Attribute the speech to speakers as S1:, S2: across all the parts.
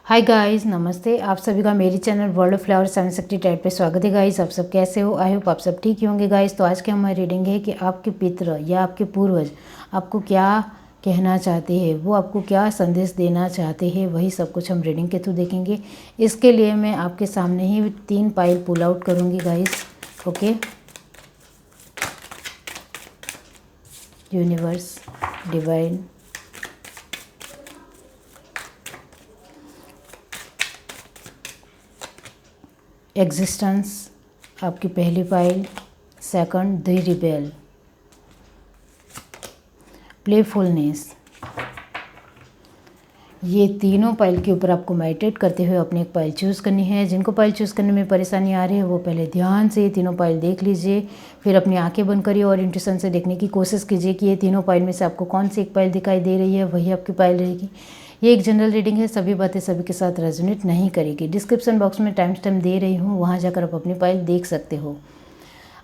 S1: Hi guys, नमस्ते। आप सभी का मेरी channel world of flower science शक्ति टाइप पे स्वागत है गाइस। आप सब कैसे हो? आई होप आप सब ठीक ही होंगे गाइस। तो आज की हमारी रीडिंग है कि आपके पितर या आपके पूर्वज आपको क्या कहना चाहते हैं, वो आपको क्या संदेश देना चाहते हैं, वही सब कुछ हम रीडिंग के थ्रू देखेंगे। इसके लिए मैं आपके सामने ही 3 पाइल पुल आउट करूँगी guys. Okay, universe, divine, existence आपकी पहली file, second the rebel, playfulness. ये तीनों फाइल के ऊपर आपको मेडिटेट करते हुए अपनी एक फाइल चूज़ करनी है। जिनको फाइल चूज़ करने में परेशानी आ रही है वो पहले ध्यान से ये तीनों फाइल देख लीजिए, फिर अपनी आंखें बंद करिए और इंट्यूशन से देखने की कोशिश कीजिए कि ये तीनों फाइल में से आपको कौन सी एक फाइल दिखाई दे रही है, वही आपकी फाइल रहेगी। ये एक जनरल रीडिंग है, सभी बातें सभी के साथ रेजोनेट नहीं करेगी। डिस्क्रिप्शन बॉक्स में टाइम स्टैम्प दे रही हूँ, वहाँ जाकर आप अपनी फाइल देख सकते हो।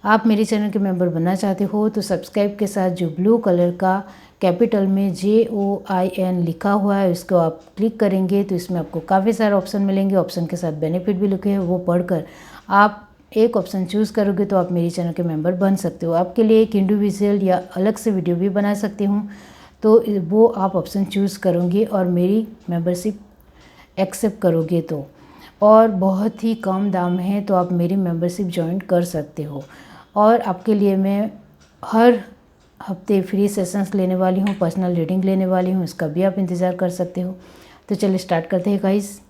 S1: आप मेरे चैनल के मेंबर बनना चाहते हो तो सब्सक्राइब के साथ जो ब्लू कलर का कैपिटल में JOIN लिखा हुआ है उसको आप क्लिक करेंगे तो इसमें आपको काफ़ी सारे ऑप्शन मिलेंगे। ऑप्शन के साथ बेनिफिट भी लिखे हैं, वो पढ़कर आप एक ऑप्शन चूज़ करोगे तो आप मेरे चैनल के मेंबर बन सकते हो। आपके लिए एक इंडिविजुअल या अलग से वीडियो भी बना सकती हूँ, तो वो आप ऑप्शन चूज़ करोगे और मेरी मेंबरशिप एक्सेप्ट करोगे तो, और बहुत ही कम दाम है तो आप मेरी मेंबरशिप ज्वाइन कर सकते हो। और आपके लिए मैं हर हफ्ते फ्री सेशंस लेने वाली हूँ, पर्सनल रीडिंग लेने वाली हूँ, इसका भी आप इंतज़ार कर सकते हो। तो चलिए स्टार्ट करते हैं गाइस।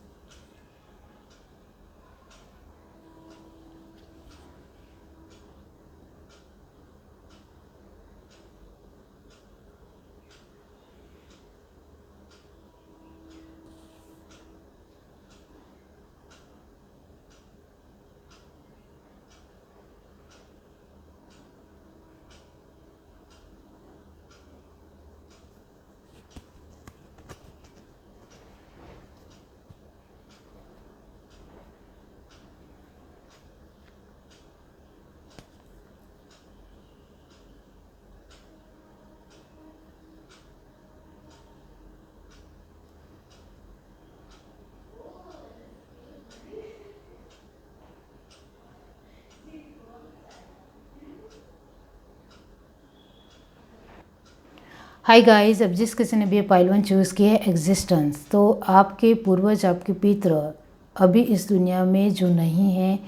S1: हाय गाइस, अब जिस किसी ने भी पाइल 1 चूज़ किया है एग्जिस्टेंस, तो आपके पूर्वज, आपके पितर अभी इस दुनिया में जो नहीं हैं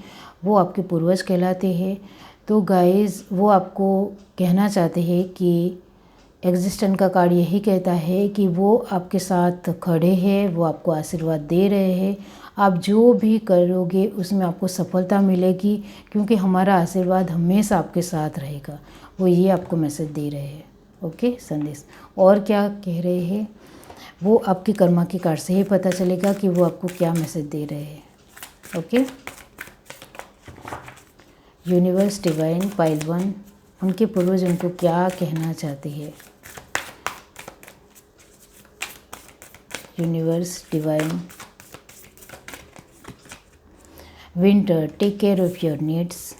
S1: वो आपके पूर्वज कहलाते हैं। तो गाइस वो आपको कहना चाहते हैं कि एग्जिस्टेंस का कार्ड यही कहता है कि वो आपके साथ खड़े हैं, वो आपको आशीर्वाद दे रहे हैं। आप जो भी करोगे उसमें आपको सफलता मिलेगी, क्योंकि हमारा आशीर्वाद हमेशा आपके साथ रहेगा। वो ये आपको मैसेज दे रहे हैं। ओके, संदेश। और क्या कह रहे हैं वो आपकी कर्मा की कार्ड से ही पता चलेगा कि वो आपको क्या मैसेज दे रहे हैं। ओके, यूनिवर्स, डिवाइन, पाइल 1, उनके पूर्वज उनको क्या कहना चाहते हैं। Universe, divine, winter, take care of your needs.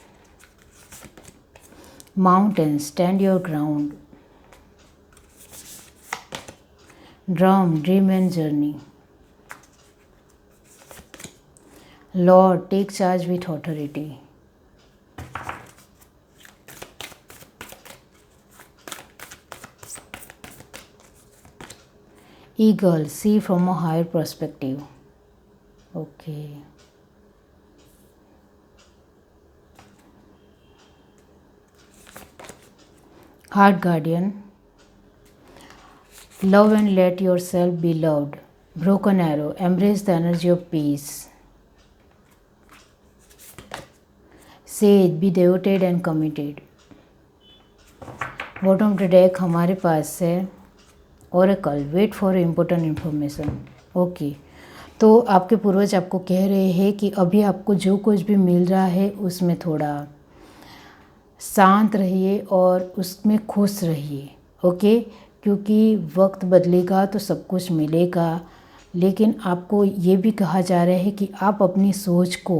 S1: Mountain, stand your ground. Drum, dream and journey. Lord, take charge with authority. Eagle, see from a higher perspective. Okay. Heart guardian, love and let yourself be loved. Broken arrow, embrace the energy of peace. Sage, be devoted and committed. Bottom of the deck हमारे पास है oracle, wait for important information. Okay, तो आपके पूर्वज आपको कह रहे हैं कि अभी आपको जो कुछ भी मिल रहा है उसमें थोड़ा शांत रहिए और उसमें खुश रहिए। ओके, क्योंकि वक्त बदलेगा तो सब कुछ मिलेगा, लेकिन आपको ये भी कहा जा रहा है कि आप अपनी सोच को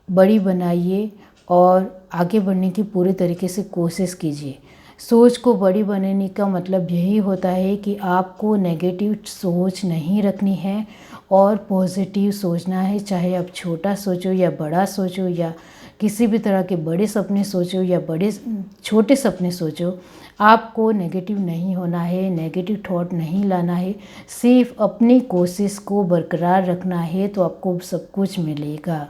S1: बड़ी बनाइए और आगे बढ़ने की पूरे तरीके से कोशिश कीजिए। सोच को बड़ी बनाने का मतलब यही होता है कि आपको नेगेटिव सोच नहीं रखनी है और पॉजिटिव सोचना है, चाहे आप छोटा सोचो या बड़ा सोचो या किसी भी तरह के बड़े सपने सोचो या बड़े छोटे सपने सोचो, आपको नेगेटिव नहीं होना है, नेगेटिव थॉट नहीं लाना है, सिर्फ अपनी कोशिश को बरकरार रखना है तो आपको सब कुछ मिलेगा।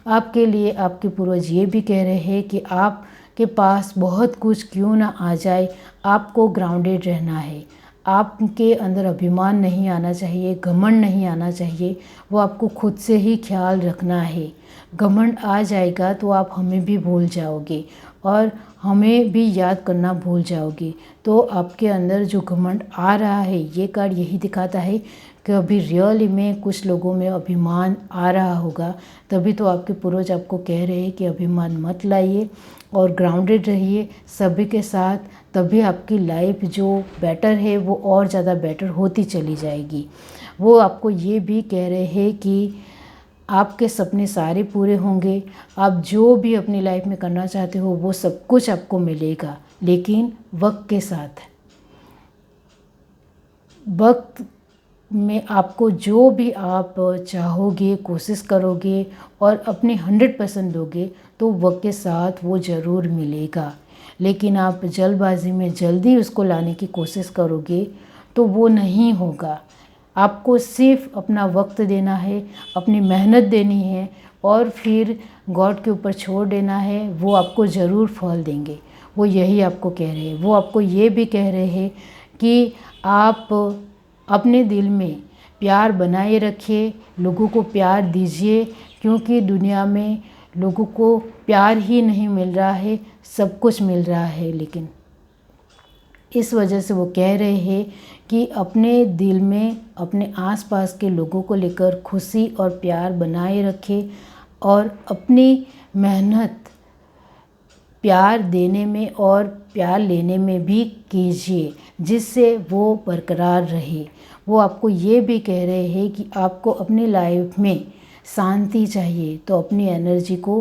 S1: आपके लिए आपके पूर्वज ये भी कह रहे हैं कि आपके पास बहुत कुछ क्यों ना आ जाए, आपको ग्राउंडेड रहना है, आपके अंदर अभिमान नहीं आना चाहिए, घमंड नहीं आना चाहिए, वो आपको खुद से ही ख्याल रखना है। घमंड आ जाएगा तो आप हमें भी भूल जाओगे और हमें भी याद करना भूल जाओगे। तो आपके अंदर जो घमंड आ रहा है, ये कार्ड यही दिखाता है कि अभी रियली में कुछ लोगों में अभिमान आ रहा होगा, तभी तो आपके पूर्वज आपको कह रहे हैं कि अभिमान मत लाइए और ग्राउंडेड रहिए सभी के साथ, तभी आपकी लाइफ जो बेटर है वो और ज़्यादा बेटर होती चली जाएगी। वो आपको ये भी कह रहे हैं कि आपके सपने सारे पूरे होंगे, आप जो भी अपनी लाइफ में करना चाहते हो वो सब कुछ आपको मिलेगा, लेकिन वक्त के साथ। वक्त में आपको जो भी आप चाहोगे, कोशिश करोगे और अपने 100% दोगे तो वक्त के साथ वो ज़रूर मिलेगा। लेकिन आप जल्दबाजी में जल्दी उसको लाने की कोशिश करोगे तो वो नहीं होगा। आपको सिर्फ अपना वक्त देना है, अपनी मेहनत देनी है और फिर गॉड के ऊपर छोड़ देना है, वो आपको ज़रूर फल देंगे। वो यही आपको कह रहे हैं। वो आपको ये भी कह रहे हैं कि आप अपने दिल में प्यार बनाए रखिए, लोगों को प्यार दीजिए, क्योंकि दुनिया में लोगों को प्यार ही नहीं मिल रहा है, सब कुछ मिल रहा है। लेकिन इस वजह से वो कह रहे हैं कि अपने दिल में अपने आसपास के लोगों को लेकर खुशी और प्यार बनाए रखें और अपनी मेहनत प्यार देने में और प्यार लेने में भी कीजिए, जिससे वो बरकरार रहे। वो आपको ये भी कह रहे हैं कि आपको अपनी लाइफ में शांति चाहिए तो अपनी एनर्जी को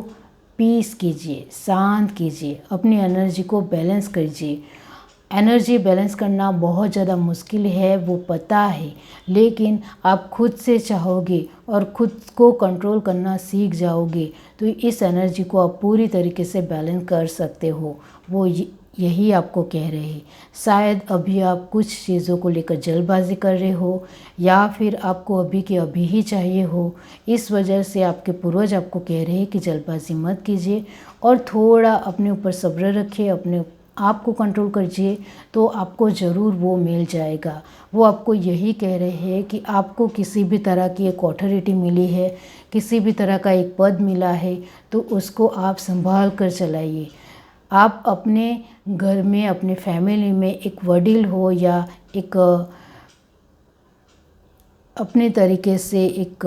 S1: पीस कीजिए, शांत कीजिए, अपनी एनर्जी को बैलेंस कीजिए। एनर्जी बैलेंस करना बहुत ज़्यादा मुश्किल है, वो पता है, लेकिन आप खुद से चाहोगे और खुद को कंट्रोल करना सीख जाओगे तो इस एनर्जी को आप पूरी तरीके से बैलेंस कर सकते हो। वो यही आपको कह रहे हैं। शायद अभी आप कुछ चीज़ों को लेकर जल्दबाजी कर रहे हो या फिर आपको अभी के अभी ही चाहिए हो, इस वजह से आपके पूर्वज आपको कह रहे हैं कि जल्दबाजी मत कीजिए और थोड़ा अपने ऊपर सब्र रखिए, अपने आप को कंट्रोल कीजिए तो आपको ज़रूर वो मिल जाएगा। वो आपको यही कह रहे हैं कि आपको किसी भी तरह की एक अथॉरिटी मिली है, किसी भी तरह का एक पद मिला है तो उसको आप संभाल कर चलाइए। आप अपने घर में, अपने फैमिली में एक वडील हो या एक अपने तरीके से एक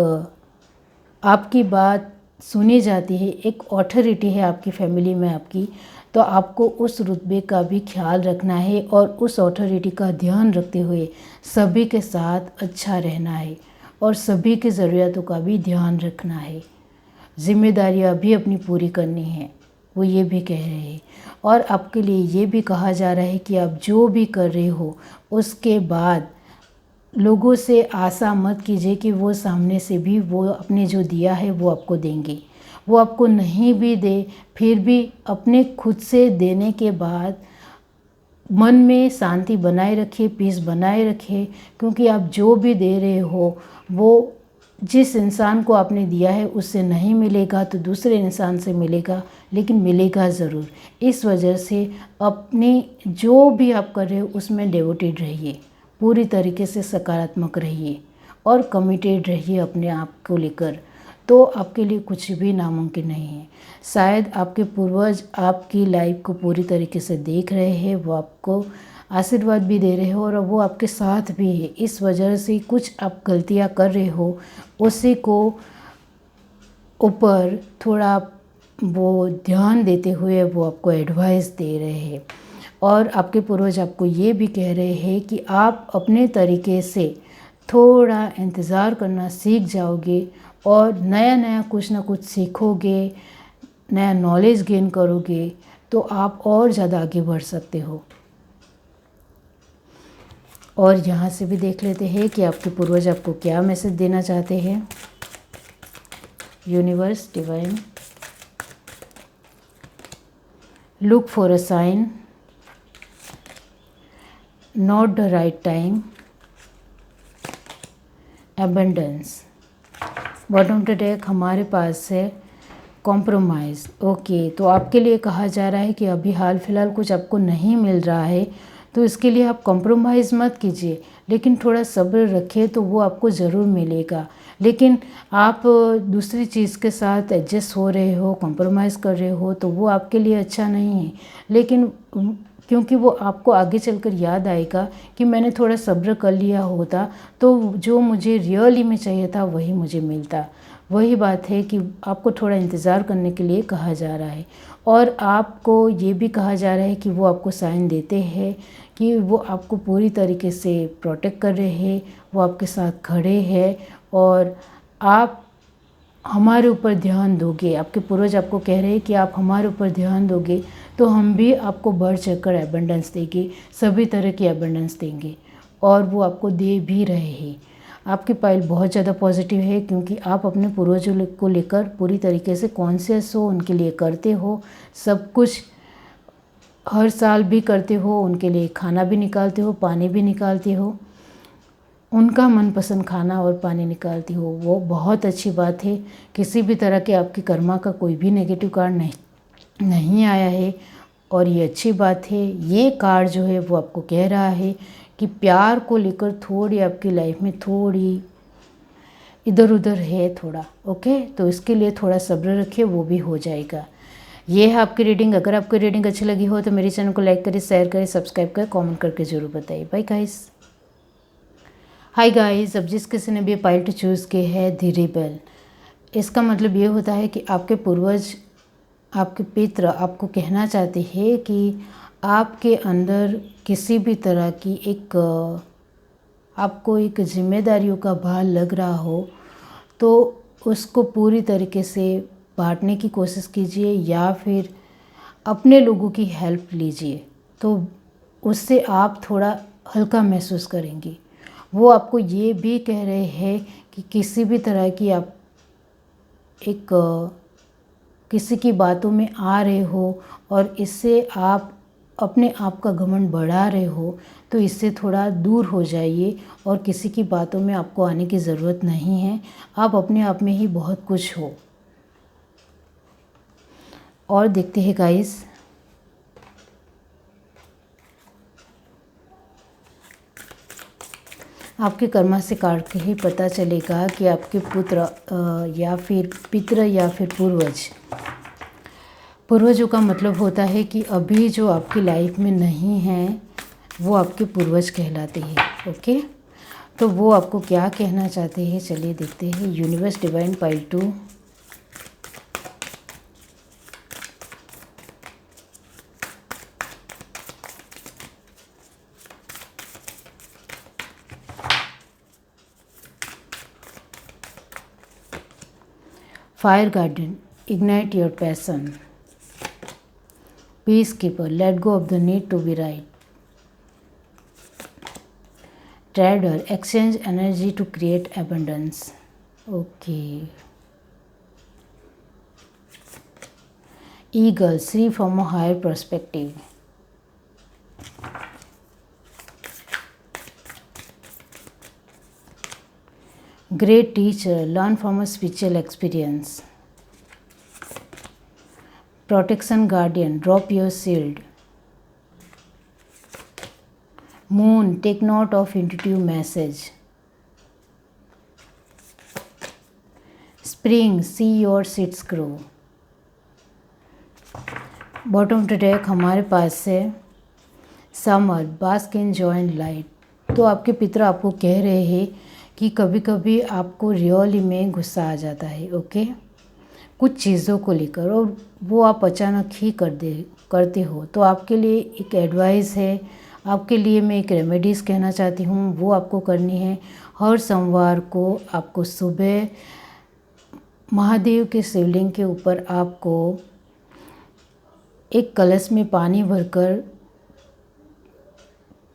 S1: आपकी बात सुनी जाती है, एक अथॉरिटी है आपकी फैमिली में आपकी, तो आपको उस रुतबे का भी ख्याल रखना है और उस अथॉरिटी का ध्यान रखते हुए सभी के साथ अच्छा रहना है और सभी की ज़रूरतों का भी ध्यान रखना है। जिम्मेदारियां भी अपनी पूरी करनी है, वो ये भी कह रहे हैं। और आपके लिए ये भी कहा जा रहा है कि आप जो भी कर रहे हो उसके बाद लोगों से आशा मत कीजिए कि वो सामने से भी वो अपने जो दिया है वो आपको देंगे। वो आपको नहीं भी दे फिर भी अपने खुद से देने के बाद मन में शांति बनाए रखिए, पीस बनाए रखिए, क्योंकि आप जो भी दे रहे हो वो जिस इंसान को आपने दिया है उससे नहीं मिलेगा तो दूसरे इंसान से मिलेगा, लेकिन मिलेगा ज़रूर। इस वजह से अपने जो भी आप कर रहे हो उसमें डिवोटेड रहिए, पूरी तरीके से सकारात्मक रहिए और कमिटेड रहिए अपने आप को लेकर, तो आपके लिए कुछ भी नामुमकिन नहीं है। शायद आपके पूर्वज आपकी लाइफ को पूरी तरीके से देख रहे हैं, वो आपको आशीर्वाद भी दे रहे हो और वो आपके साथ भी है। इस वजह से कुछ आप गलतियां कर रहे हो उसी को ऊपर थोड़ा वो ध्यान देते हुए वो आपको एडवाइस दे रहे हैं। और आपके पूर्वज आपको ये भी कह रहे हैं कि आप अपने तरीके से थोड़ा इंतज़ार करना सीख जाओगे और नया नया कुछ ना कुछ सीखोगे, नया नॉलेज गेन करोगे तो आप और ज़्यादा आगे बढ़ सकते हो। और यहाँ से भी देख लेते हैं कि आपके पूर्वज आपको क्या मैसेज देना चाहते हैं। Universe, divine, look for a sign, not the right time, abundance. Bottom of the deck हमारे पास है कॉम्प्रोमाइज़। ओके, तो आपके लिए कहा जा रहा है कि अभी हाल फिलहाल कुछ आपको नहीं मिल रहा है, तो इसके लिए आप कॉम्प्रोमाइज़ मत कीजिए, लेकिन थोड़ा सब्र रखिए तो वो आपको ज़रूर मिलेगा। लेकिन आप दूसरी चीज़ के साथ एडजस्ट हो रहे हो, कॉम्प्रोमाइज़ कर रहे हो, तो वो आपके लिए अच्छा नहीं है। लेकिन क्योंकि वो आपको आगे चलकर याद आएगा कि मैंने थोड़ा सब्र कर लिया होता तो जो मुझे रियली में चाहिए था वही मुझे मिलता। वही बात है कि आपको थोड़ा इंतज़ार करने के लिए कहा जा रहा है, और आपको ये भी कहा जा रहा है कि वो आपको साइन देते हैं कि वो आपको पूरी तरीके से प्रोटेक्ट कर रहे हैं, वो आपके साथ खड़े हैं, और आप हमारे ऊपर ध्यान दोगे। आपके पूर्वज आपको कह रहे हैं कि आप हमारे ऊपर ध्यान दोगे तो हम भी आपको बढ़ चढ़कर एबंडेंस देंगे, सभी तरह की एबंडेंस देंगे, और वो आपको दे भी रहे हैं। आपकी पाइल बहुत ज़्यादा पॉजिटिव है क्योंकि आप अपने पूर्वजों को लेकर पूरी तरीके से कॉन्शियस हो, उनके लिए करते हो सब कुछ, हर साल भी करते हो, उनके लिए खाना भी निकालते हो, पानी भी निकालते हो, उनका मनपसंद खाना और पानी निकालती हो। वो बहुत अच्छी बात है। किसी भी तरह के आपकी कर्मा का कोई भी नेगेटिव कार्ड नहीं आया है, और ये अच्छी बात है। ये कार्ड जो है वो आपको कह रहा है कि प्यार को लेकर थोड़ी आपकी लाइफ में थोड़ी इधर उधर है थोड़ा। ओके, तो इसके लिए थोड़ा सब्र रखिए, वो भी हो जाएगा। ये है आपकी रीडिंग। अगर आपको रीडिंग अच्छी लगी हो तो मेरे चैनल को लाइक करें, शेयर करें, सब्सक्राइब करें, कमेंट करके ज़रूर बताइए। Bye guys. हाय गाइस, अब जिस किसी ने भी पाइल चूज़ की है द रिबेल, इसका मतलब ये होता है कि आपके पूर्वज, आपके पितृ आपको कहना चाहते हैं कि आपके अंदर किसी भी तरह की आपको एक जिम्मेदारियों का भार लग रहा हो तो उसको पूरी तरीके से बांटने की कोशिश कीजिए, या फिर अपने लोगों की हेल्प लीजिए, तो उससे आप थोड़ा हल्का महसूस करेंगे। वो आपको ये भी कह रहे हैं कि किसी भी तरह की आप किसी की बातों में आ रहे हो और इससे आप अपने आप का घमंड बढ़ा रहे हो, तो इससे थोड़ा दूर हो जाइए, और किसी की बातों में आपको आने की ज़रूरत नहीं है। आप अपने आप में ही बहुत कुछ हो। और देखते हैं गाइस, आपके कर्मा से काट के ही पता चलेगा कि आपके पुत्र या फिर पितृ या फिर पूर्वजों का मतलब होता है कि अभी जो आपकी लाइफ में नहीं है वो आपके पूर्वज कहलाते हैं। ओके, तो वो आपको क्या कहना चाहते हैं, चलिए देखते हैं। Universe, divine, pile 2, fire garden, ignite your passion, peacekeeper, let go of the need to be right, trader, exchange energy to create abundance. Okay, eagle, see from a higher perspective, great teacher, learn from a spiritual experience, protection guardian, drop your shield, moon, take note of intuitive message, spring, see your seeds grow. Bottom of the deck हमारे पास है summer, bask in joy and light. तो आपके पितर आपको कह रहे हैं कि कभी कभी आपको रियली में गुस्सा आ जाता है। ओके, कुछ चीज़ों को लेकर, और वो आप अचानक ही करते हो। तो आपके लिए एक एडवाइस है, आपके लिए मैं एक रेमेडीज़ कहना चाहती हूँ, वो आपको करनी है। हर सोमवार को आपको सुबह महादेव के शिवलिंग के ऊपर आपको एक कलश में पानी भरकर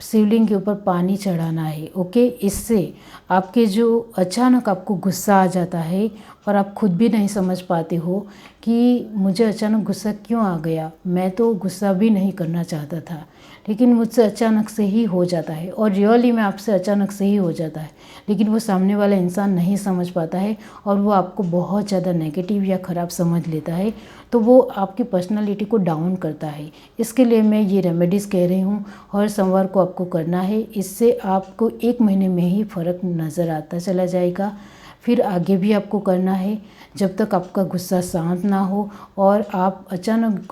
S1: शिवलिंग के ऊपर पानी चढ़ाना है। ओके, इससे आपके जो अचानक आपको गुस्सा आ जाता है और आप खुद भी नहीं समझ पाते हो कि मुझे अचानक गुस्सा क्यों आ गया, मैं तो गुस्सा भी नहीं करना चाहता था, लेकिन मुझसे अचानक से ही हो जाता है और रियली में आपसे अचानक से ही हो जाता है, लेकिन वो सामने वाला इंसान नहीं समझ पाता है और वो आपको बहुत ज़्यादा नेगेटिव या ख़राब समझ लेता है, तो वो आपकी पर्सनालिटी को डाउन करता है। इसके लिए मैं ये रेमेडीज़ कह रही हूँ, हर सोमवार को आपको करना है। इससे आपको 1 महीने में ही फ़र्क नज़र आता चला जाएगा। फिर आगे भी आपको करना है जब तक आपका गुस्सा शांत ना हो और आप अचानक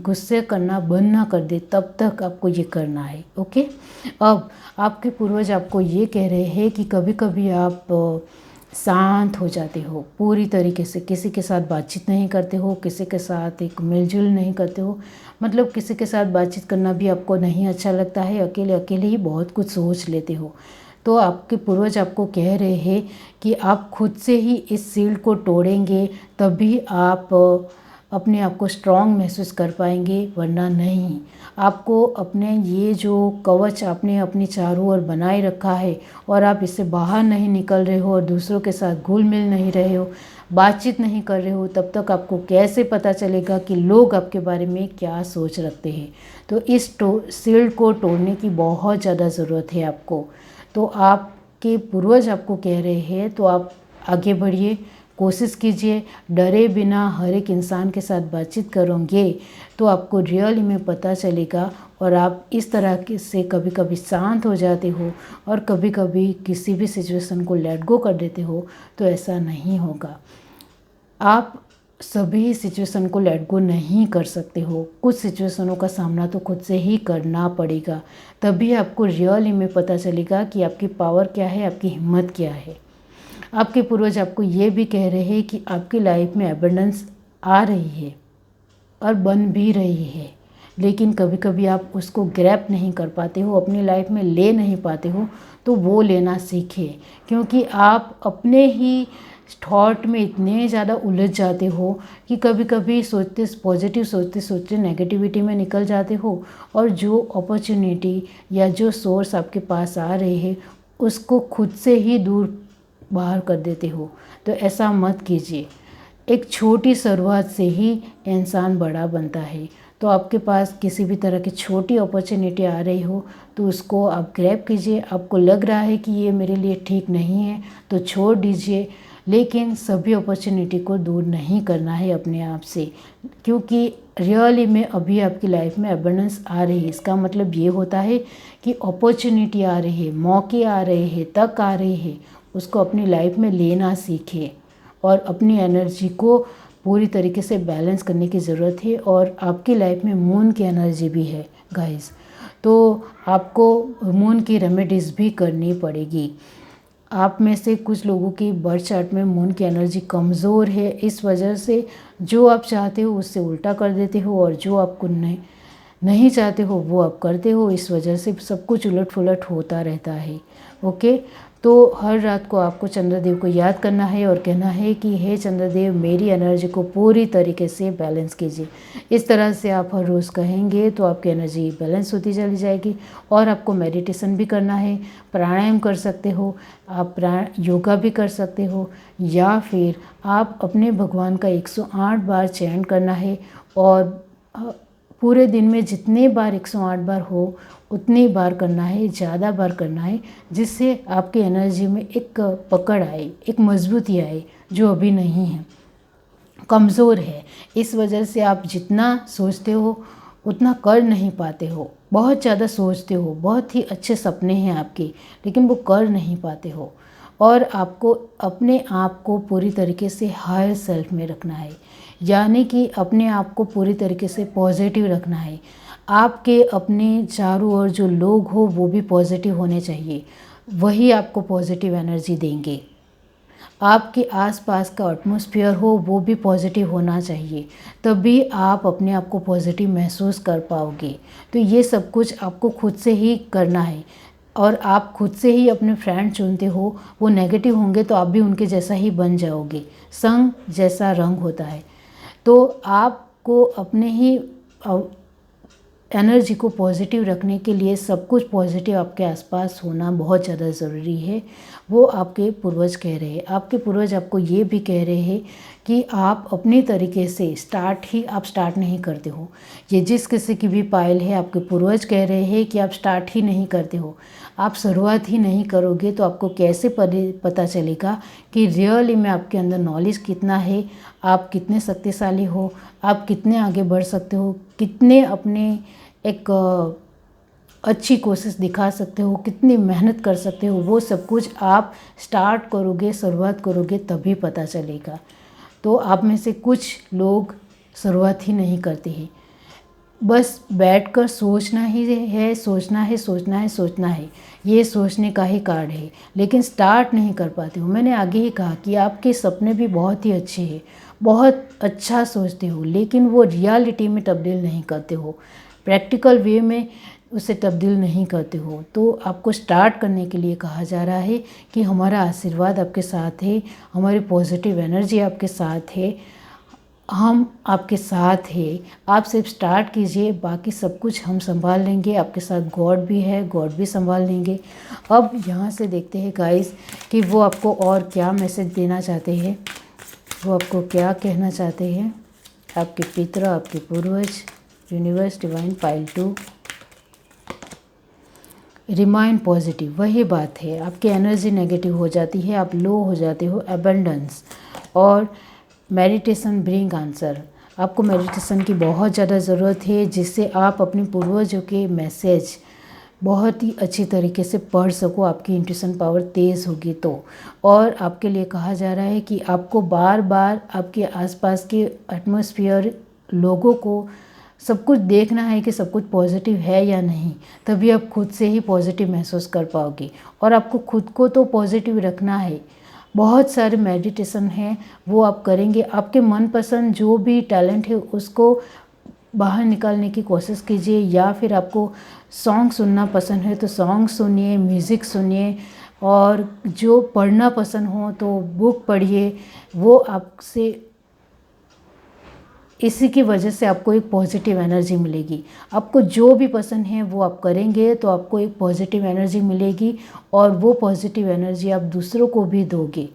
S1: गुस्से करना बंद ना कर दे, तब तक आपको ये करना है। ओके, अब आपके पूर्वज आपको ये कह रहे हैं कि कभी कभी आप शांत हो जाते हो पूरी तरीके से, किसी के साथ बातचीत नहीं करते हो, किसी के साथ एक मिलजुल नहीं करते हो, मतलब किसी के साथ बातचीत करना भी आपको नहीं अच्छा लगता है, अकेले अकेले ही बहुत कुछ सोच लेते हो। तो आपके पूर्वज आपको कह रहे हैं कि आप खुद से ही इस सील को तोड़ेंगे, तभी आप अपने आप को स्ट्रॉन्ग महसूस कर पाएंगे, वरना नहीं। आपको अपने ये जो कवच आपने अपनी चारों ओर बनाए रखा है और आप इससे बाहर नहीं निकल रहे हो और दूसरों के साथ घुल मिल नहीं रहे हो, बातचीत नहीं कर रहे हो, तब तक आपको कैसे पता चलेगा कि लोग आपके बारे में क्या सोच रखते हैं। तो इस सील को तोड़ने की बहुत ज़्यादा ज़रूरत है आपको। तो आपके पूर्वज आपको कह रहे हैं, तो आप आगे बढ़िए, कोशिश कीजिए, डरे बिना हर एक इंसान के साथ बातचीत करोगे तो आपको रियली में पता चलेगा। और आप इस तरह से कभी कभी शांत हो जाते हो और कभी कभी किसी भी सिचुएशन को लेट गो कर देते हो, तो ऐसा नहीं होगा। आप सभी सिचुएशन को लेट गो नहीं कर सकते हो, कुछ सिचुएशनों का सामना तो खुद से ही करना पड़ेगा, तभी आपको रियली में पता चलेगा कि आपकी पावर क्या है, आपकी हिम्मत क्या है। आपके पूर्वज आपको ये भी कह रहे हैं कि आपकी लाइफ में एबंडेंस आ रही है और बन भी रही है, लेकिन कभी कभी आप उसको ग्रैब नहीं कर पाते हो, अपनी लाइफ में ले नहीं पाते हो, तो वो लेना सीखिए। क्योंकि आप अपने ही थॉट में इतने ज़्यादा उलझ जाते हो कि कभी कभी सोचते पॉजिटिव सोचते सोचते नेगेटिविटी में निकल जाते हो और जो अपॉर्चुनिटी या जो सोर्स आपके पास आ रहे हैं उसको खुद से ही दूर बाहर कर देते हो। तो ऐसा मत कीजिए। एक छोटी शुरुआत से ही इंसान बड़ा बनता है। तो आपके पास किसी भी तरह की छोटी अपॉर्चुनिटी आ रही हो तो उसको आप ग्रैब कीजिए। आपको लग रहा है कि ये मेरे लिए ठीक नहीं है तो छोड़ दीजिए, लेकिन सभी अपॉर्चुनिटी को दूर नहीं करना है अपने आप से, क्योंकि रियली में अभी आपकी लाइफ में अबंडेंस आ रही है। इसका मतलब ये होता है कि अपॉर्चुनिटी आ रही है, मौके आ रहे हैं, तक आ रही है, उसको अपनी लाइफ में लेना सीखे और अपनी एनर्जी को पूरी तरीके से बैलेंस करने की ज़रूरत है। और आपकी लाइफ में मून की एनर्जी भी है गाइस, तो आपको मून की रेमेडीज़ भी करनी पड़ेगी। आप में से कुछ लोगों की बर्थ चार्ट में मून की एनर्जी कमज़ोर है, इस वजह से जो आप चाहते हो उससे उल्टा कर देते हो और जो आपको नहीं चाहते हो वो आप करते हो, इस वजह से सब कुछ उलट पुलट होता रहता है। ओके, तो हर रात को आपको चंद्रदेव को याद करना है और कहना है कि हे चंद्रदेव, मेरी एनर्जी को पूरी तरीके से बैलेंस कीजिए। इस तरह से आप हर रोज़ कहेंगे तो आपकी एनर्जी बैलेंस होती चली जाएगी। और आपको मेडिटेशन भी करना है, प्राणायाम कर सकते हो, आप योगा भी कर सकते हो, या फिर आप अपने भगवान का 108 बार चयन करना है और पूरे दिन में जितने बार 108 बार हो उतनी बार करना है, ज़्यादा बार करना है, जिससे आपकी एनर्जी में एक पकड़ आए, एक मजबूती आए जो अभी नहीं है, कमज़ोर है। इस वजह से आप जितना सोचते हो उतना कर नहीं पाते हो, बहुत ज़्यादा सोचते हो, बहुत ही अच्छे सपने हैं आपके, लेकिन वो कर नहीं पाते हो। और आपको अपने आप को पूरी तरीके से हायर सेल्फ में रखना है, यानी कि अपने आप को पूरी तरीके से पॉजिटिव रखना है। आपके अपने चारों ओर जो लोग हो वो भी पॉजिटिव होने चाहिए, वही आपको पॉजिटिव एनर्जी देंगे। आपके आसपास का एटमॉस्फेयर हो वो भी पॉजिटिव होना चाहिए, तभी आप अपने आप को पॉजिटिव महसूस कर पाओगे। तो ये सब कुछ आपको खुद से ही करना है। और आप खुद से ही अपने फ्रेंड चुनते हो, वो नेगेटिव होंगे तो आप भी उनके जैसा ही बन जाओगे। संग जैसा रंग होता है। तो आपको अपने ही एनर्जी को पॉजिटिव रखने के लिए सब कुछ पॉजिटिव आपके आसपास होना बहुत ज़्यादा ज़रूरी है। वो आपके पूर्वज कह रहे हैं। आपके पूर्वज आपको ये भी कह रहे हैं कि आप अपने तरीके से स्टार्ट नहीं करते हो। ये जिस किसी की भी पायल है, आपके पूर्वज कह रहे हैं कि आप स्टार्ट ही नहीं करते हो। आप शुरुआत ही नहीं करोगे तो आपको कैसे पता चलेगा कि रियली में आपके अंदर नॉलेज कितना है, आप कितने शक्तिशाली हो, आप कितने आगे बढ़ सकते हो, कितने अपने एक अच्छी कोशिश दिखा सकते हो, कितनी मेहनत कर सकते हो। वो सब कुछ आप स्टार्ट करोगे, शुरुआत करोगे तभी पता चलेगा। तो आप में से कुछ लोग शुरुआत ही नहीं करते हैं, बस बैठकर सोचना ही है, सोचना है, सोचना है, सोचना है, ये सोचने का ही कार्ड है, लेकिन स्टार्ट नहीं कर पाते हो। मैंने आगे ही कहा कि आपके सपने भी बहुत ही अच्छे हैं, बहुत अच्छा सोचते हो, लेकिन वो रियलिटी में तब्दील नहीं करते हो, प्रैक्टिकल वे में उसे तब्दील नहीं करते हो। तो आपको स्टार्ट करने के लिए कहा जा रहा है कि हमारा आशीर्वाद आपके साथ है, हमारी पॉजिटिव एनर्जी आपके साथ है, हम आपके साथ हैं। आप सिर्फ स्टार्ट कीजिए, बाकी सब कुछ हम संभाल लेंगे। आपके साथ गॉड भी है, गॉड भी संभाल लेंगे। अब यहाँ से देखते हैं गाइस कि वो आपको और क्या मैसेज देना चाहते हैं, वो आपको क्या कहना चाहते हैं। आपके पितर, आपके पूर्वज, universe, divine, pile 2। Remain positive, वही बात है, आपकी एनर्जी नेगेटिव हो जाती है, आप लो हो जाते हो। अबंडेंस और मेडिटेशन ब्रिंग आंसर। आपको मेडिटेशन की बहुत ज़्यादा ज़रूरत है, जिससे आप अपने पूर्वजों के मैसेज बहुत ही अच्छी तरीके से पढ़ सको, आपकी इंट्यूशन पावर तेज़ होगी तो। और आपके लिए कहा जा रहा है कि आपको बार बार आपके आसपास के एटमॉस्फेयर, लोगों को सब कुछ देखना है कि सब कुछ पॉजिटिव है या नहीं, तभी आप खुद से ही पॉजिटिव महसूस कर पाओगे। और आपको खुद को तो पॉजिटिव रखना है। बहुत सारे मेडिटेशन हैं, वो आप करेंगे। आपके मनपसंद जो भी टैलेंट है उसको बाहर निकालने की कोशिश कीजिए, या फिर आपको सॉन्ग सुनना पसंद है तो सॉन्ग सुनिए, म्यूज़िक सुनिए, और जो पढ़ना पसंद हो तो बुक पढ़िए। वो आपसे, इसी की वजह से आपको एक पॉजिटिव एनर्जी मिलेगी। आपको जो भी पसंद है वो आप करेंगे तो आपको एक पॉजिटिव एनर्जी मिलेगी, और वो पॉजिटिव एनर्जी आप दूसरों को भी दोगे।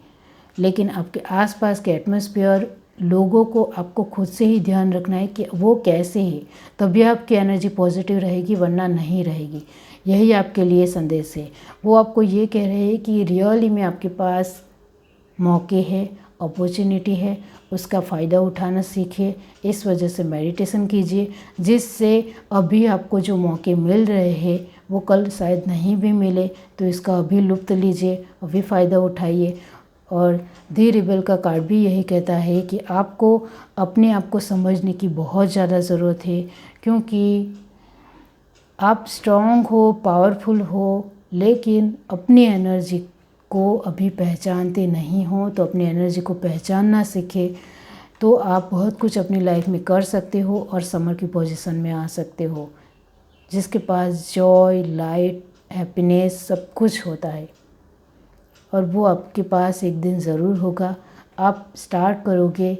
S1: लेकिन आपके आसपास के एटमॉस्फेयर, लोगों को आपको खुद से ही ध्यान रखना है कि वो कैसे है, तभी आपकी एनर्जी पॉजिटिव रहेगी, वरना नहीं रहेगी। यही आपके लिए संदेश है। वो आपको ये कह रहे हैं कि रियली में आपके पास मौके है, अपॉर्चुनिटी है, उसका फ़ायदा उठाना सीखिए। इस वजह से मेडिटेशन कीजिए, जिससे अभी आपको जो मौके मिल रहे हैं वो कल शायद नहीं भी मिले, तो इसका अभी लुत्फ़ लीजिए, अभी फ़ायदा उठाइए। और दी रिबल का कार्ड भी यही कहता है कि आपको अपने आप को समझने की बहुत ज़्यादा ज़रूरत है, क्योंकि आप स्ट्रॉन्ग हो, पावरफुल हो, लेकिन अपनी एनर्जी को अभी पहचानते नहीं हो। तो अपनी एनर्जी को पहचानना सीखे, तो आप बहुत कुछ अपनी लाइफ में कर सकते हो और समर की पोजीशन में आ सकते हो, जिसके पास जॉय, लाइट, हैप्पीनेस सब कुछ होता है, और वो आपके पास एक दिन ज़रूर होगा। आप स्टार्ट करोगे,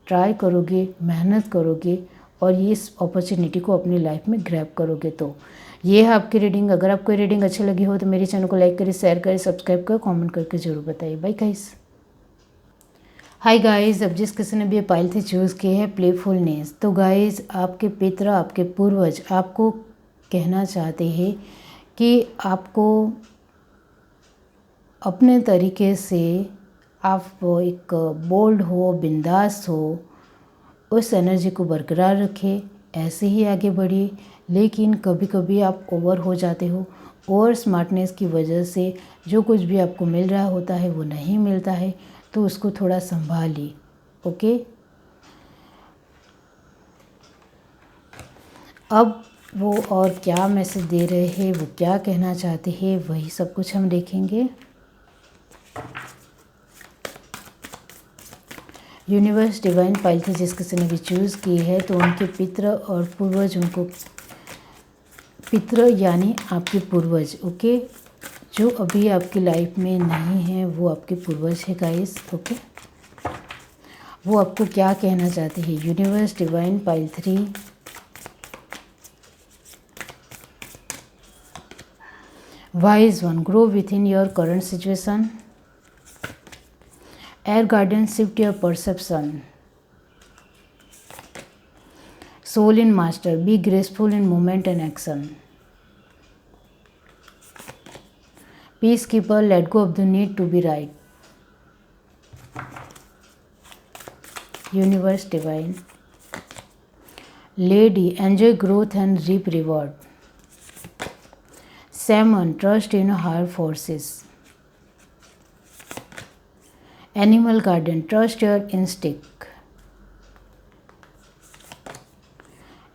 S1: ट्राई करोगे, मेहनत करोगे, और ये इस अपॉर्चुनिटी को अपनी लाइफ में ग्रैब करोगे। तो ये है आपकी रीडिंग। अगर आपको रीडिंग अच्छी लगी हो तो मेरे चैनल को लाइक करें, शेयर करें, सब्सक्राइब करें, कमेंट करके ज़रूर बताइए। Bye guys. हाय गाइस, अब जिस किसी ने भी ये पाइल से चूज़ किए हैं प्लेफुलनेस, तो गाइस आपके पितर, आपके पूर्वज आपको कहना चाहते हैं कि आपको अपने तरीके से आप एक बोल्ड हो, बिंदास हो, उस एनर्जी को बरकरार रखें, ऐसे ही आगे बढ़िए। लेकिन कभी कभी आप ओवर हो जाते हो, ओवर स्मार्टनेस की वजह से जो कुछ भी आपको मिल रहा होता है वो नहीं मिलता है, तो उसको थोड़ा संभालिए। ओके, अब वो और क्या मैसेज दे रहे हैं, वो क्या कहना चाहते हैं, वही सब कुछ हम देखेंगे। यूनिवर्स, डिवाइन, पाइल थे जिस किसी ने भी चूज़ की है, तो उनके पितर और पूर्वज, उनको पितर यानी आपके पूर्वज, ओके, जो अभी आपकी लाइफ में नहीं है वो आपके पूर्वज है गाइस। ओके, वो आपको क्या कहना चाहते हैं। Universe, divine, pile 3, Wise one, grow within your current situation. Air guardian, shift your perception. Soul in master, be graceful in movement and action. Peacekeeper, let go of the need to be right. Universe divine. Lady, enjoy growth and reap reward. Shaman, trust in higher forces. Animal guardian, trust your instinct.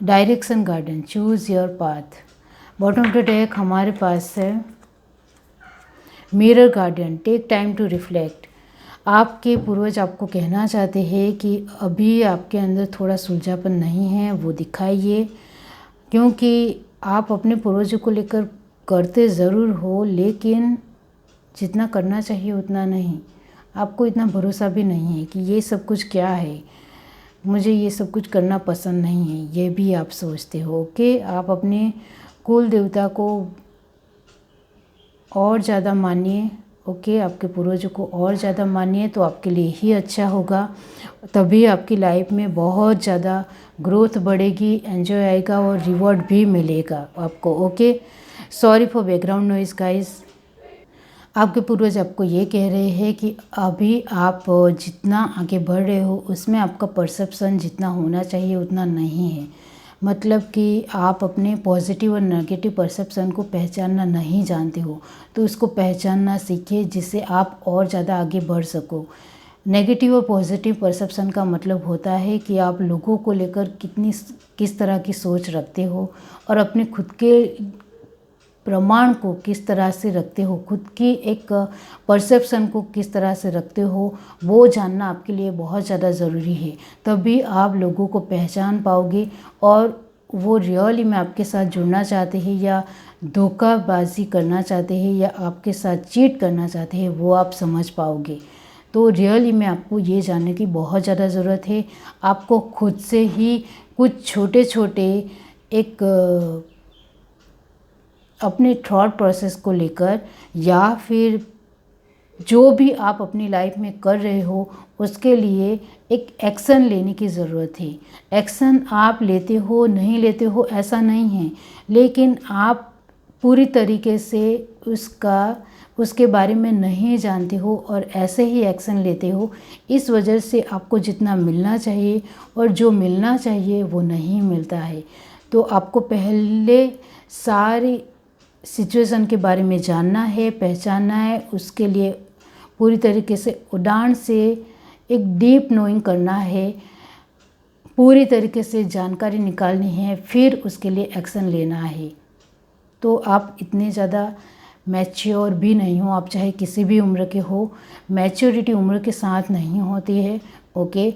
S1: Direction garden, choose your path. Bottom of the deck हमारे पास है mirror garden, take time to reflect. आपके पूर्वज आपको कहना चाहते हैं कि अभी आपके अंदर थोड़ा सुलझापन नहीं है, वो दिखाइए, क्योंकि आप अपने पूर्वजों को लेकर करते ज़रूर हो, लेकिन जितना करना चाहिए उतना नहीं। आपको इतना भरोसा भी नहीं है कि ये सब कुछ क्या है, मुझे ये सब कुछ करना पसंद नहीं है, ये भी आप सोचते हो कि आप अपने कुल देवता को और ज़्यादा मानिए। ओके, आपके पूर्वजों को और ज़्यादा मानिए तो आपके लिए ही अच्छा होगा, तभी आपकी लाइफ में बहुत ज़्यादा ग्रोथ बढ़ेगी, एंजॉय आएगा और रिवॉर्ड भी मिलेगा आपको। Okay, sorry for background noise guys. आपके पूर्वज आपको ये कह रहे हैं कि अभी आप जितना आगे बढ़ रहे हो उसमें आपका परसेप्शन जितना होना चाहिए उतना नहीं है। मतलब कि आप अपने पॉजिटिव और नेगेटिव परसेप्शन को पहचानना नहीं जानते हो, तो उसको पहचानना सीखिए जिससे आप और ज़्यादा आगे बढ़ सको। नेगेटिव और पॉजिटिव परसेप्शन का मतलब होता है कि आप लोगों को लेकर किस तरह की सोच रखते हो और अपने खुद के प्रमाण को किस तरह से रखते हो, खुद की एक परसेप्शन को किस तरह से रखते हो, वो जानना आपके लिए बहुत ज़्यादा ज़रूरी है। तभी आप लोगों को पहचान पाओगे और वो रियली में आपके साथ जुड़ना चाहते हैं या धोखाबाजी करना चाहते हैं या आपके साथ चीट करना चाहते हैं, वो आप समझ पाओगे। तो रियली में आपको ये जानने की बहुत ज़्यादा ज़रूरत है। आपको खुद से ही कुछ छोटे छोटे एक अपने थॉट प्रोसेस को लेकर या फिर जो भी आप अपनी लाइफ में कर रहे हो उसके लिए एक एक्शन लेने की ज़रूरत है। एक्शन आप लेते हो नहीं लेते हो ऐसा नहीं है, लेकिन आप पूरी तरीके से उसके बारे में नहीं जानते हो और ऐसे ही एक्शन लेते हो। इस वजह से आपको जितना मिलना चाहिए और जो मिलना चाहिए वो नहीं मिलता है। तो आपको पहले सारी सिचुएशन के बारे में जानना है, पहचानना है, उसके लिए पूरी तरीके से उड़ान से एक डीप नोइंग करना है, पूरी तरीके से जानकारी निकालनी है, फिर उसके लिए एक्शन लेना है। तो आप इतने ज़्यादा मैच्योर भी नहीं हो, आप चाहे किसी भी उम्र के हो, मैच्योरिटी उम्र के साथ नहीं होती है। ओके,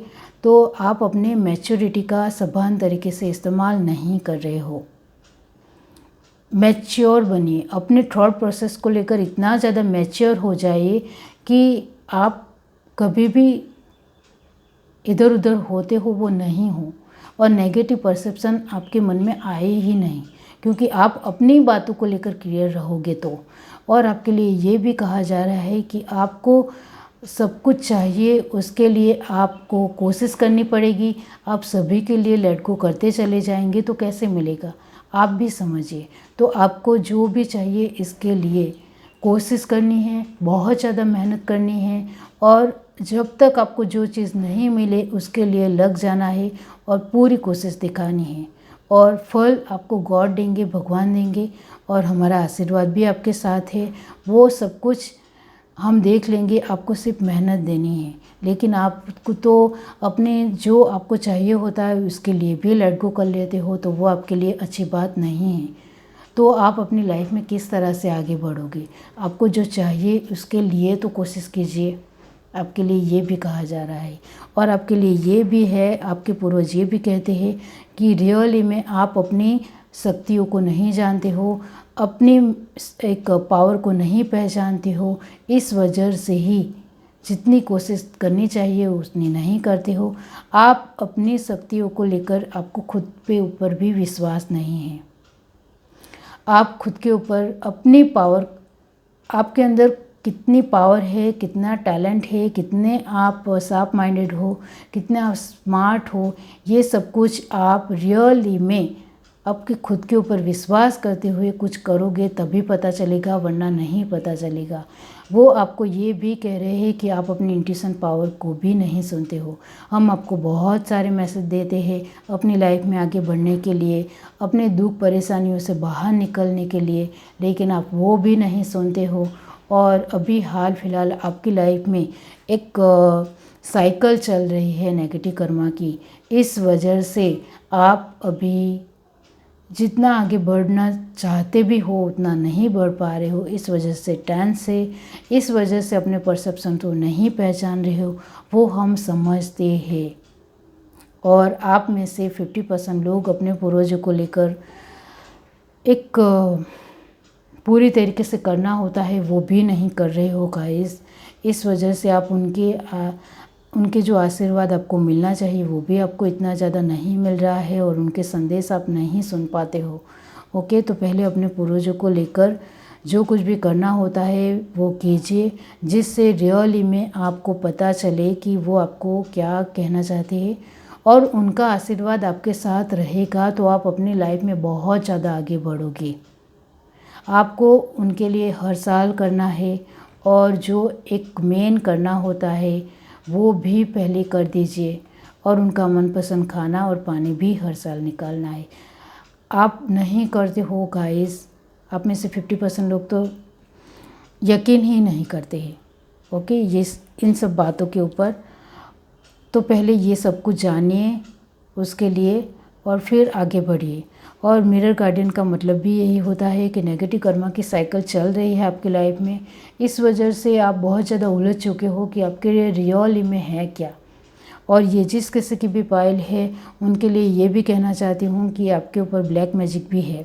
S1: तो आप अपने मैच्योरिटी का सभान तरीके से इस्तेमाल नहीं कर रहे हो। मैच्योर बनिए, अपने थॉट प्रोसेस को लेकर इतना ज़्यादा मैच्योर हो जाइए कि आप कभी भी इधर उधर होते हो वो नहीं हो और नेगेटिव परसेप्शन आपके मन में आए ही नहीं, क्योंकि आप अपनी बातों को लेकर क्लियर रहोगे तो। और आपके लिए ये भी कहा जा रहा है कि आपको सब कुछ चाहिए, उसके लिए आपको कोशिश करनी पड़ेगी। आप सभी के लिए लेट गो करते चले जाएंगे तो कैसे मिलेगा, आप भी समझिए। तो आपको जो भी चाहिए इसके लिए कोशिश करनी है, बहुत ज़्यादा मेहनत करनी है और जब तक आपको जो चीज़ नहीं मिले उसके लिए लग जाना है और पूरी कोशिश दिखानी है। और फल आपको गॉड देंगे, भगवान देंगे और हमारा आशीर्वाद भी आपके साथ है। वो सब कुछ हम देख लेंगे, आपको सिर्फ मेहनत देनी है। लेकिन आपको तो अपने जो आपको चाहिए होता है उसके लिए भी लेट गो कर लेते हो, तो वो आपके लिए अच्छी बात नहीं है। तो आप अपनी लाइफ में किस तरह से आगे बढ़ोगे, आपको जो चाहिए उसके लिए तो कोशिश कीजिए। आपके लिए ये भी कहा जा रहा है और आपके लिए ये भी है, आपके पूर्वज ये भी कहते हैं कि रियली में आप अपनी शक्तियों को नहीं जानते हो, अपनी एक पावर को नहीं पहचानते हो, इस वजह से ही जितनी कोशिश करनी चाहिए उतनी नहीं करते हो। आप अपनी शक्तियों को लेकर आपको खुद पे ऊपर भी विश्वास नहीं है। आप खुद के ऊपर अपनी पावर आपके अंदर कितनी पावर है, कितना टैलेंट है, कितने आप शार्प माइंडेड हो, कितने आप स्मार्ट हो, ये सब कुछ आप रियली में आपके खुद के ऊपर विश्वास करते हुए कुछ करोगे तभी पता चलेगा, वरना नहीं पता चलेगा। वो आपको ये भी कह रहे हैं कि आप अपनी इंट्यूशन पावर को भी नहीं सुनते हो। हम आपको बहुत सारे मैसेज देते हैं अपनी लाइफ में आगे बढ़ने के लिए, अपने दुख परेशानियों से बाहर निकलने के लिए, लेकिन आप वो भी नहीं सुनते हो। और अभी हाल फिलहाल आपकी लाइफ में एक साइकिल चल रही है नेगेटिव कर्मा की। इस वजह से आप अभी जितना आगे बढ़ना चाहते भी हो उतना नहीं बढ़ पा रहे हो। इस वजह से टेंस है, इस वजह से अपने परसेप्शन को नहीं पहचान रहे हो, वो हम समझते हैं। और आप में से 50% लोग अपने पूर्वजों को लेकर एक पूरी तरीके से करना होता है वो भी नहीं कर रहे हो गाइस। इस वजह से आप उनके जो आशीर्वाद आपको मिलना चाहिए वो भी आपको इतना ज़्यादा नहीं मिल रहा है और उनके संदेश आप नहीं सुन पाते हो। ओके, तो पहले अपने पूर्वजों को लेकर जो कुछ भी करना होता है वो कीजिए, जिससे रियली में आपको पता चले कि वो आपको क्या कहना चाहते हैं और उनका आशीर्वाद आपके साथ रहेगा तो आप अपनी लाइफ में बहुत ज़्यादा आगे बढ़ोगे। आपको उनके लिए हर साल करना है और जो एक मेन करना होता है वो भी पहले कर दीजिए और उनका मनपसंद खाना और पानी भी हर साल निकालना है। आप नहीं करते हो गाइस, आप में से 50% लोग तो यकीन ही नहीं करते हैं। ओके, ये इन सब बातों के ऊपर तो पहले ये सब कुछ जानिए उसके लिए और फिर आगे बढ़िए। और मिरर गार्डियन का मतलब भी यही होता है कि नेगेटिव कर्मा की साइकिल चल रही है आपकी लाइफ में। इस वजह से आप बहुत ज़्यादा उलझ चुके हो कि आपके लिए रियल में है क्या। और ये जिस किसी की भी पाइल है उनके लिए ये भी कहना चाहती हूँ कि आपके ऊपर ब्लैक मैजिक भी है।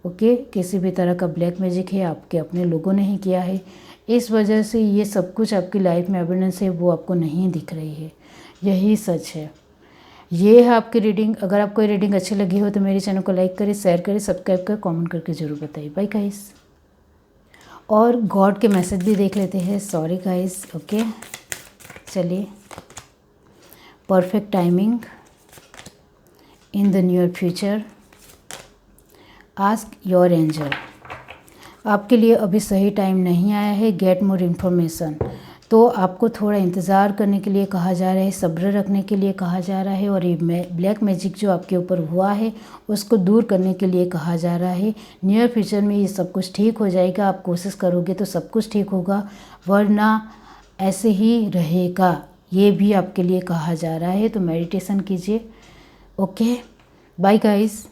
S1: ओके, किसी भी तरह का ब्लैक मैजिक है, आपके अपने लोगों ने ही किया है। इस वजह से ये सब कुछ आपकी लाइफ में एविडेंस है वो आपको नहीं दिख रही है, यही सच है। ये है आपकी रीडिंग। अगर आपको ये रीडिंग अच्छी लगी हो तो मेरे चैनल को लाइक करें, शेयर करें, सब्सक्राइब करें, कमेंट करके ज़रूर बताइए। Bye guys. और गॉड के मैसेज भी देख लेते हैं। Sorry guys. ओके, चलिए। Perfect timing in the near future, ask your angel. आपके लिए अभी सही टाइम नहीं आया है, गेट मोर इन्फॉर्मेशन। तो आपको थोड़ा इंतज़ार करने के लिए कहा जा रहा है, सब्र रखने के लिए कहा जा रहा है। और ये ब्लैक मैजिक जो आपके ऊपर हुआ है उसको दूर करने के लिए कहा जा रहा है। नियर फ्यूचर में ये सब कुछ ठीक हो जाएगा। आप कोशिश करोगे तो सब कुछ ठीक होगा, वरना ऐसे ही रहेगा, ये भी आपके लिए कहा जा रहा है। तो मेडिटेशन कीजिए। Okay, bye guys.